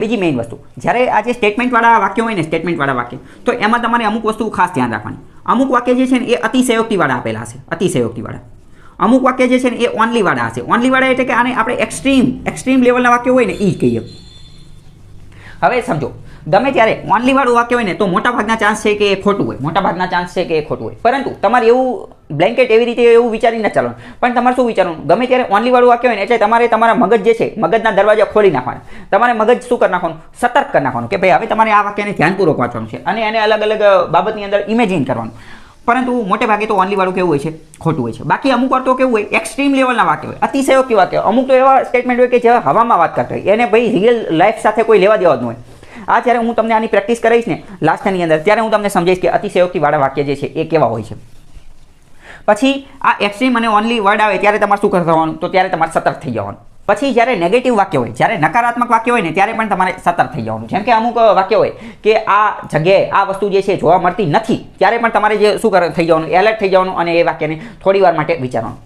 બીજી મેઇન વસ્તુ, જ્યારે આ જે સ્ટેટમેન્ટવાળા વાક્યો હોય ને, સ્ટેટમેન્ટવાળા વાક્ય, તો એમાં તમારે અમુક વસ્તુ ખાસ ધ્યાન રાખવાની. અમુક વાક્ય જે છે ને એ અતિશયોક્તિવાળા આપેલા હશે, અતિશયોક્તિવાળા. અમુક વાક્ય જે છે ને એ ઓનલીવાળા હશે. ઓનલીવાળા એટલે કે આને આપણે એક્સ્ટ્રીમ લેવલના વાક્યો હોય ને એ જ કહીએ. હવે સમજો, ગમે ત્યારે ઓનલીવાળું વાક્ય હોય ને તો મોટાભાગના ચાન્સ છે કે એ ખોટું હોય, મોટાભાગના ચાન્સ છે કે એ ખોટું હોય. પરંતુ તમારે એવું બ્લેન્કેટ એવી રીતે એવું વિચારીને ન ચાલવાનું. પણ તમારે શું વિચારવાનું, ગમે ત્યારે ઓનલીવાળું વાક્ય હોય ને એટલે તમારે તમારા મગજ જે છે, મગજના દરવાજા ખોલી નાખવાના. તમારે મગજ શું કરી નાખવાનું, સતર્ક કરી નાખવાનું કે ભાઈ હવે તમારે આ વાક્યને ધ્યાનપૂર્વક વાંચવાનું છે અને એને અલગ અલગ બાબતની અંદર ઇમેજિન કરવાનું. પરંતુ મોટે ભાગે તો ઓનલીવાળું કેવું હોય છે, ખોટું હોય છે. બાકી અમુક વાર તો કેવું હોય, એક્સ્ટ્રીમ લેવલના વાક્ય હોય, અતિશયોક્તિ વાક્ય. અમુક તો એવા સ્ટેટમેન્ટ હોય કે જે હવામાં વાત કરતા હોય, એને ભાઈ રિયલ લાઈફ સાથે કોઈ લેવા દેવા જ ન હોય. આ જ્યારે હું તમને આની પ્રેક્ટિસ કરાવીશ ને લાસ્ટની અંદર, ત્યારે હું તમને સમજાવીશ કે અતિશયોક્તિવાળા વાક્ય જે છે એ કેવા હોય છે. પછી આ એક્સ્ટ્રીમ અને ઓનલી વર્ડ આવે ત્યારે તમારે શું કરવાનું, તો ત્યારે તમારે સતર્ક થઈ જવાનું. પછી જ્યારે નેગેટિવ વાક્ય હોય, જ્યારે નકારાત્મક વાક્ય હોય ને ત્યારે પણ તમારે સતર્ક થઈ જવાનું. જેમ કે અમુક વાક્ય હોય કે આ જગ્યાએ આ વસ્તુ જે છે જોવા મળતી નથી, ત્યારે પણ તમારે જે શું થઈ જવાનું, એલર્ટ થઈ જવાનું અને એ વાક્યને થોડી વાર માટે વિચારવાનું.